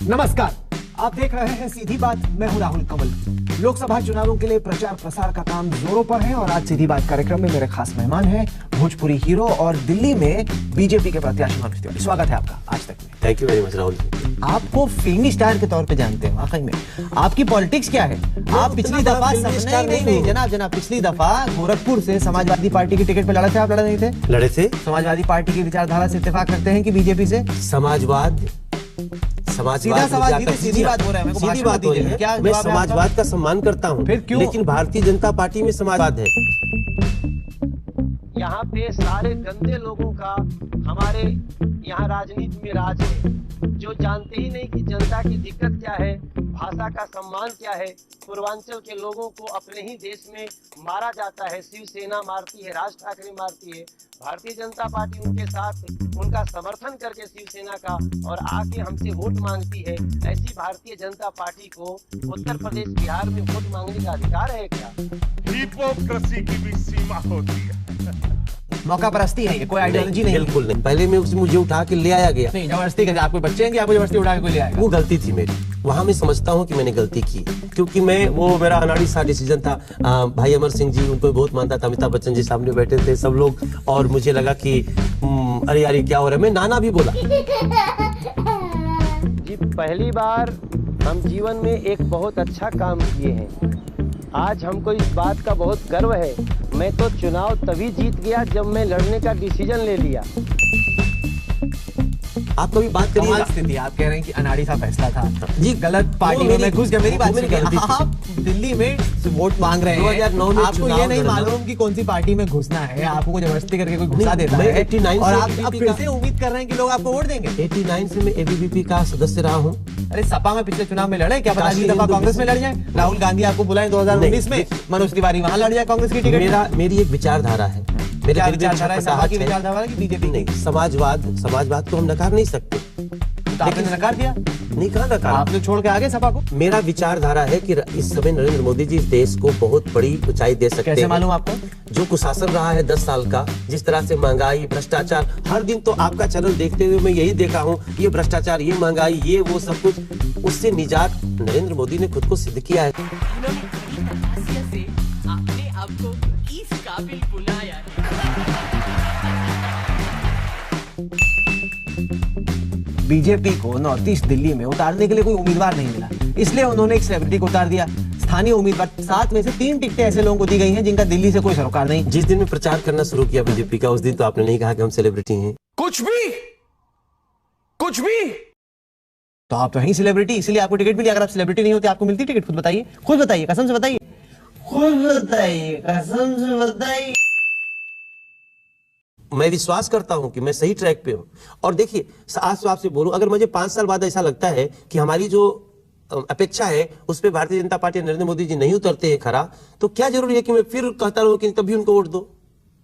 नमस्कार, आप देख रहे हैं सीधी बात। मैं हूं राहुल कंवल। लोकसभा चुनावों के लिए प्रचार प्रसार का काम जोरों पर है और आज सीधी बात कार्यक्रम में मेरे खास मेहमान हैं भोजपुरी हीरो और दिल्ली में बीजेपी के प्रत्याशी मनोज तिवारी। स्वागत है आपका आज तक में। Thank you very much Rahul. आपको फिल्मी स्टार के तौर पे जानते हैं वाकई में। आपकी पॉलिटिक्स क्या है? आप पिछली दफा नहीं जनाब पिछली दफा गोरखपुर से समाजवादी पार्टी की टिकट पे लड़े थे। आप लड़े नहीं थे? लड़े थे। समाजवादी पार्टी की विचारधारा से इत्तेफाक करते हैं कि बीजेपी से? समाजवाद सीधा सवाल, सीधी बात हो रहा है। सीधी बात हो रही है। क्या मैं समाजवाद का सम्मान करता हूँ, फिर क्यों? लेकिन भारतीय जनता पार्टी में समाजवाद है। यहाँ पे सारे गंदे लोगों का हमारे यहाँ राजनीति में राज है, जो जानते ही नहीं कि जनता की दिक्कत क्या है, भाषा का सम्मान क्या है। पूर्वांचल के लोगों को अपने ही देश में मारा जाता है, शिवसेना मारती है, राज ठाकरे मारती है, भारतीय जनता पार्टी उनके साथ उनका समर्थन करके शिवसेना का और आके हमसे वोट मांगती है। ऐसी भारतीय जनता पार्टी को उत्तर प्रदेश बिहार में वोट मांगने का अधिकार है क्या? हिपोक्रेसी की भी सीमा होती है। मौका परस्ती है ये, कोई आइडियोलॉजी नहीं। बिल्कुल नहीं। पहले में उसे मुझे उठा के ले आया गया। नहीं, जबरदस्ती कैसे? आपको बच्चे हैं कि आपको जबरदस्ती उठा के कोई ले आएगा? वो गलती थी मेरी। वहां मैं समझता हूँ कि मैंने गलती की, क्योंकि वो मेरा अनाड़ी सा डिसीजन था। भाई अमर सिंह जी उनको बहुत मानता था, अमिताभ बच्चन जी सामने बैठे थे सब लोग, और मुझे लगा कि अरे यार ये क्या हो रहा है। मैं नाना भी बोला। जी पहली बार हम जीवन में एक बहुत अच्छा काम किए हैं। आज हमको इस बात का बहुत गर्व है। मैं तो चुनाव तभी जीत गया जब मैं लड़ने का डिसीजन ले लिया। आप कभी बात करिए। स्थिति आप कह रहे हैं कि अनाड़ी सा फैसला था जी, गलत पार्टी में मैं घुस गया। मेरी बात मेरी गलती थी। आप दिल्ली में वोट मांग रहे हैं, 2009 में आपको ये नहीं मालूम कि कौन सी पार्टी में घुसना है, आपको जबरदस्ती करके कोई घुसा देता है 89 और से आप ABVP फिर से उम्मीद कर रहे हैं कि लोग आपको वोट देंगे। 89 से मैं एबीवीपी का सदस्य रहा हूँ। अरे सपा में पिछले चुनाव में लड़े, क्या पता अगली दफा कांग्रेस में लड़ जाए? राहुल गांधी आपको बुलाए 2019 में, मनोज तिवारी वहां लड़ जाए कांग्रेस की टिकट। मेरी एक विचारधारा है। मेरा विचारधारा है सपा की विचारधारा है कि बीजेपी नहीं। समाजवाद को हम नकार नहीं सकते। तो आपने नकार दिया? नहीं, कहा नकार। आपने छोड़ के आगे सपा को? मेरा विचारधारा है कि इस समय नरेंद्र मोदी जी इस देश को बहुत बड़ी ऊंचाई दे सकते हैं। कैसे मालूम आपको? जो कुशासन रहा है 10 साल का, जिस तरह से महंगाई, भ्रष्टाचार, हर दिन तो आपका चैनल देखते हुए मैं यही देखा हूँ, ये भ्रष्टाचार, ये महंगाई, ये वो सब कुछ, उससे निजात नरेंद्र मोदी ने खुद को सिद्ध किया है। आपने आपको इस काबिल बुलाया है। बीजेपी को नॉर्थ ईस्ट दिल्ली में उतारने के लिए कोई उम्मीदवार नहीं मिला, इसलिए उन्होंने एक सेलिब्रिटी को उतार दिया। स्थानीय उम्मीदवार 7 में से 3 टिकटें ऐसे लोगों को दी गई हैं जिनका दिल्ली से कोई सरोकार नहीं। जिस दिन में प्रचार करना शुरू किया बीजेपी का, उस दिन तो आपने नहीं कहा कि हम सेलिब्रिटी हैं। कुछ भी तो आप तो हैं सेलिब्रिटी, इसलिए आपको टिकट मिली। अगर आप सेलिब्रिटी नहीं होते आपको मिलती टिकट? खुद बताइए, खुद बताइए, कसम से बताइए, कसम से बताइए। मैं विश्वास करता हूं कि मैं सही ट्रैक पे हूं। और देखिए, आपसे बोलूं, अगर मुझे 5 साल बाद ऐसा लगता है कि हमारी जो अपेक्षा है उस पर भारतीय जनता पार्टी नरेंद्र मोदी जी नहीं उतरते हैं खरा, तो क्या जरूरी है कि मैं फिर कहता रहूं कि तभी उनको वोट दो?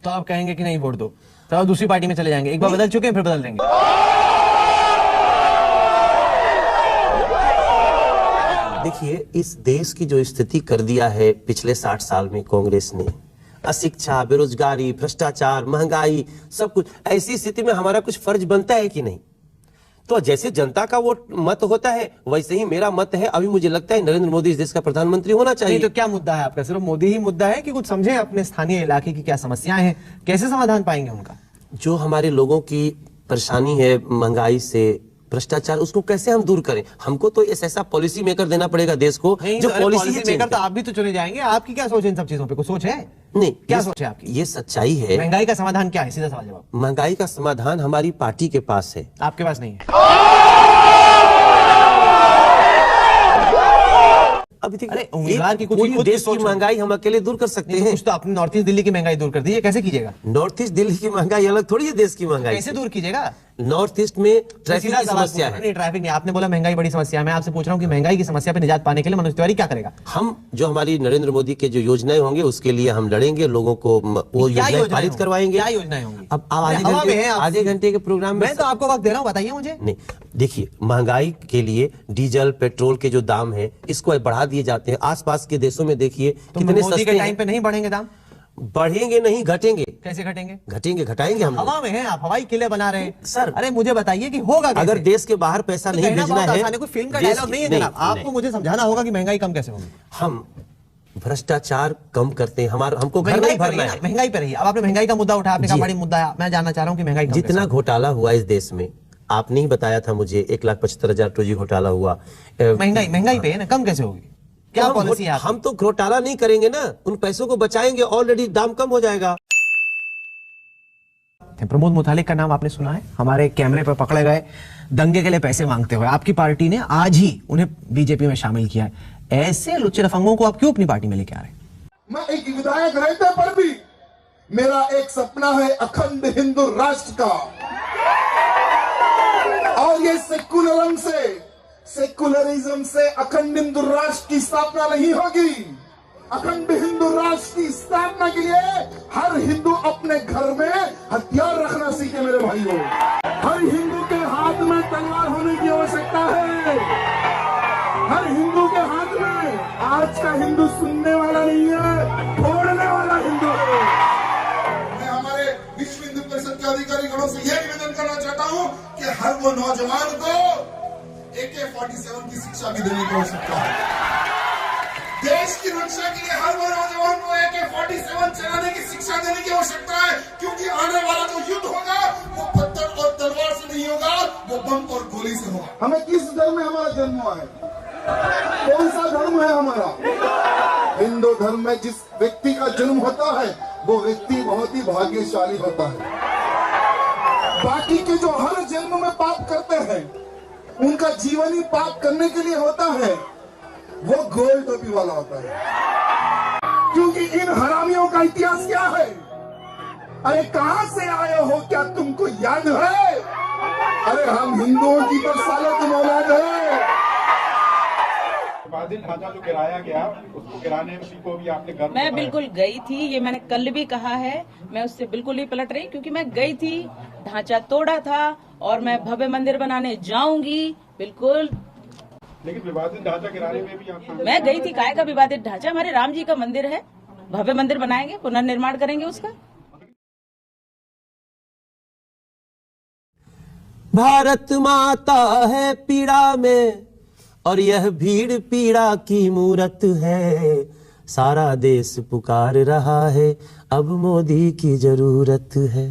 तो आप कहेंगे कि नहीं वोट दो, तो आप दूसरी पार्टी में चले जाएंगे। एक बार बदल चुके हैं, फिर बदल देंगे। देखिए, इस देश की जो स्थिति कर दिया है पिछले 60 साल में कांग्रेस ने, अशिक्षा, बेरोजगारी, भ्रष्टाचार, महंगाई, सब कुछ, ऐसी स्थिति में हमारा कुछ फर्ज बनता है कि नहीं? तो जैसे जनता का वो मत होता है, वैसे ही मेरा मत है। अभी मुझे लगता है नरेंद्र मोदी इस देश का प्रधानमंत्री होना चाहिए। तो क्या मुद्दा है आपका? सिर्फ मोदी ही मुद्दा है कि कुछ समझे अपने स्थानीय इलाके की क्या समस्याएं हैं, कैसे समाधान पाएंगे उनका? जो हमारे लोगों की परेशानी है महंगाई से, भ्रष्टाचार, उसको कैसे हम दूर करें? हमको तो ऐसा पॉलिसी मेकर देना पड़ेगा देश को जो पॉलिसी मेकर। तो आप भी तो चुने जाएंगे, आपकी क्या सोच है इन सब चीजों पे? कुछ सोच है? नहीं, क्या सोच है आपकी? ये सच्चाई है। महंगाई का समाधान क्या है? सीधा सवाल जवाब। महंगाई का समाधान हमारी पार्टी के पास है, आपके पास नहीं है। अभी तक अरे उम्मीदवार की कुछ देश की महंगाई हम अकेले दूर कर सकते हैं। कुछ तो अपनी नॉर्थ ईस्ट दिल्ली की महंगाई दूर कर दीजिए। कैसे कीजिएगा? नॉर्थ ईस्ट दिल्ली की महंगाई अलग थोड़ी है देश की महंगाई। कैसे दूर कीजिएगा? नॉर्थ ईस्ट में ट्रैफिक की समस्या है। नहीं, ट्रैफिक नहीं, आपने बोला महंगाई बड़ी समस्या है। मैं आपसे पूछ रहा हूं कि महंगाई की समस्या पे निजात पाने के लिए मनोज तिवारी क्या करेगा? हम जो हमारी नरेंद्र मोदी के जो योजनाएं होंगे उसके लिए हम लड़ेंगे, लोगों को वो योजनाएं पारित करवाएंगे। क्या योजनाएं होंगी? अब आधे घंटे के प्रोग्राम में मैं तो आपको वक्त दे रहा हूं, बताइए मुझे। नहीं, देखिए, महंगाई के लिए डीजल पेट्रोल के जो दाम है इसको बढ़ा दिए जाते हैं। आसपास के देशों में देखिए कितने मोदी के टाइम पे नहीं बढ़ेंगे दाम? बढ़ेंगे नहीं, घटेंगे। कैसे घटेंगे? घटेंगे, घटाएंगे हम लोग। हवा में है, आप हवाई किले बना रहे हैं सर। अरे मुझे बताइए कि होगा कैसे? अगर देश के बाहर पैसा नहीं कहना भेजना बहुत है, आसान कोई फिल्म का देश डायलॉग की- नहीं है नहीं, जनाब, आपको नहीं। मुझे समझाना होगा कि महंगाई कम कैसे होगी। हम भ्रष्टाचार कम करते हैं, हमको घर महंगाई नहीं पर भरना रही है। ना, महंगाई पर रही। अब आपने महंगाई का मुद्दा उठाया, आपने कहा जी। बड़ी मुद्दा है, मैं जानना चाह रहा हूँ कि महंगाई कम जितना कैसे घोटाला हुआ इस देश में, आपने ही बताया था मुझे, 1,75,000 टोजी घोटाला हुआ। होगी? महंगाई पे है ना, कम कैसे होगी? क्या तो पॉलिसी है आपकी? हम तो घोटाला नहीं करेंगे ना, उन पैसों को बचाएंगे, ऑलरेडी दाम कम हो जाएगा। प्रमोद मुतालिक का नाम आपने सुना है, हमारे कैमरे पर पकड़े गए दंगे के लिए पैसे मांगते हुए। आपकी पार्टी ने आज ही उन्हें बीजेपी में शामिल किया है। ऐसे लुच्चे लफंगों को आप क्यों अपनी पार्टी में लेके आ रहे हैं? मैं एक विधायक रहते पर भी मेरा एक सपना है अखंड हिंदू राष्ट्र का, और ये सेकुलरिज्म से अखंड हिंदू राष्ट्र की स्थापना नहीं होगी। अखंड हिंदू राष्ट्र की स्थापना के लिए हर हिंदू अपने घर में हथियार रखना सीखे मेरे भाइयों। हर हिंदू के हाथ में तलवार होने की आवश्यकता है। हर हिंदू के हाथ में, आज का हिंदू सुनने वाला नहीं है, फोड़ने वाला हिंदू है। मैं हमारे विश्व हिंदू परिषद के अधिकारी गणों से यह निवेदन करना चाहता हूं कि हर वो नौजवान को AK-47 की शिक्षा भी देने की आवश्यकता है। देश की रक्षा के लिए हर वो नौजवान को AK-47 चलाने की शिक्षा देने की आवश्यकता है, क्योंकि आने वाला जो युद्ध होगा वो पत्थर और तलवार से नहीं होगा, वो बम और गोली से होगा। हमें किस धर्म में हमारा जन्म हुआ है? कौन सा धर्म है हमारा? हिंदू धर्म में जिस व्यक्ति का जन्म होता है वो व्यक्ति बहुत ही भाग्यशाली होता है। बाकी के जो हर जन्म में पाप करते हैं, उनका जीवन ही पाप करने के लिए होता है, वो गोल टोपी वाला होता है। क्योंकि इन हरामियों का इतिहास क्या है? अरे कहां से आए हो, क्या तुमको याद है? अरे हम हिंदुओं की तो साले तुम औलाद है। विवादित ढांचा जो गिराया गया, उसको गिराने को भी आपने घर मैं बिल्कुल गई थी, ये मैंने कल भी कहा है, मैं उससे बिल्कुल नहीं पलट रही, क्योंकि मैं गई थी, ढांचा तोड़ा था और मैं भव्य मंदिर बनाने जाऊंगी बिल्कुल। लेकिन विवादित ढांचा गिराने में भी आप मैं गई थी, काय का विवादित ढांचा? हमारे राम जी का मंदिर है, भव्य मंदिर बनाएंगे, पुनर्निर्माण करेंगे उसका। भारत माता है पीड़ा में और यह भीड़ पीड़ा की मूरत है। सारा देश पुकार रहा है, अब मोदी की जरूरत है।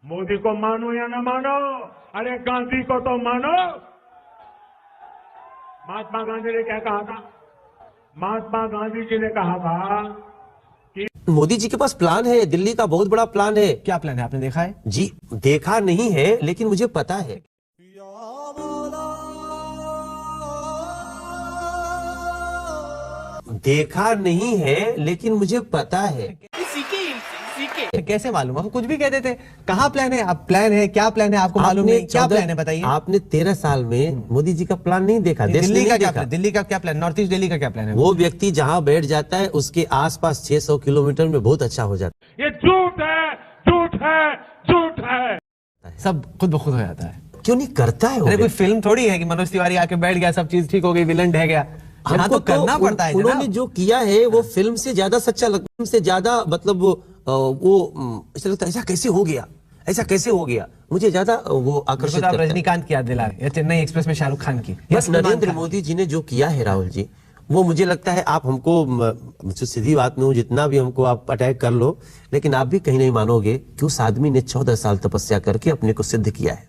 मोदी को मानो या ना मानो, अरे गांधी को तो मानो। महात्मा गांधी ने क्या कहा था? महात्मा गांधी जी ने कहा था कि मोदी जी के पास प्लान है, दिल्ली का बहुत बड़ा प्लान है। क्या प्लान है, आपने देखा है? जी देखा नहीं है, लेकिन मुझे पता है। देखा नहीं है, लेकिन मुझे पता है। सीखे कैसे मालूम? हम कुछ भी कहते थे। कहाँ प्लान है? आप प्लान है, क्या प्लान है आपको मालूम नहीं? क्या प्लान है बताइए? आपने 13 साल में मोदी जी का प्लान नहीं देखा, देश दिल्ली ने का नहीं क्या देखा। प्लान? दिल्ली का क्या प्लान? नॉर्थ ईस्ट दिल्ली का क्या प्लान है? वो व्यक्ति जहाँ बैठ जाता है उसके आसपास 600 किलोमीटर में बहुत अच्छा हो जाता ये झूठ है, झूठ है, झूठ है। सब खुद ब खुद हो जाता है। है। क्यों नहीं करता है वो अरे कोई व्यक्ति? फिल्म थोड़ी है कि मनोज तिवारी आके बैठ गया, सब चीज ठीक हो गई, विलन ढह गया। यहाँ हमको तो करना पड़ता है उन्होंने जनाब। जो किया है वो फिल्म से ज्यादा सच्चा लगता है, फिल्म से ज्यादा मतलब वो ऐसा लगता है ऐसा कैसे हो गया, ऐसा कैसे हो गया, मुझे ज्यादा वो आकर्षित बिल्कुल आप करता है। रजनीकांत की याद दिला रहे हैं, या चेन्नई एक्सप्रेस में शाहरुख खान की, या बस सलमान नरेंद्र खान। मोदी जी ने जो किया है राहुल जी, वो मुझे लगता है आप हमको मुझसे सीधी बात में हूँ, जितना भी हमको आप अटैक कर लो, लेकिन आप भी कहीं नहीं मानोगे कि उस आदमी ने 14 साल तपस्या करके अपने को सिद्ध किया है।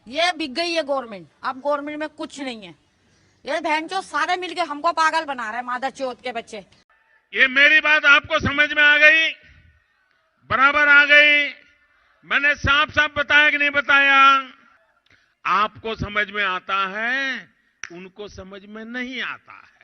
ये बिक गई है गवर्नमेंट, अब गवर्नमेंट में कुछ नहीं है। ये बहन चो सारे मिलके हमको पागल बना रहे हैं, मादर चौथ के बच्चे। ये मेरी बात आपको समझ में आ गई? बराबर आ गई? मैंने साफ साफ बताया कि नहीं बताया? आपको समझ में आता है, उनको समझ में नहीं आता है।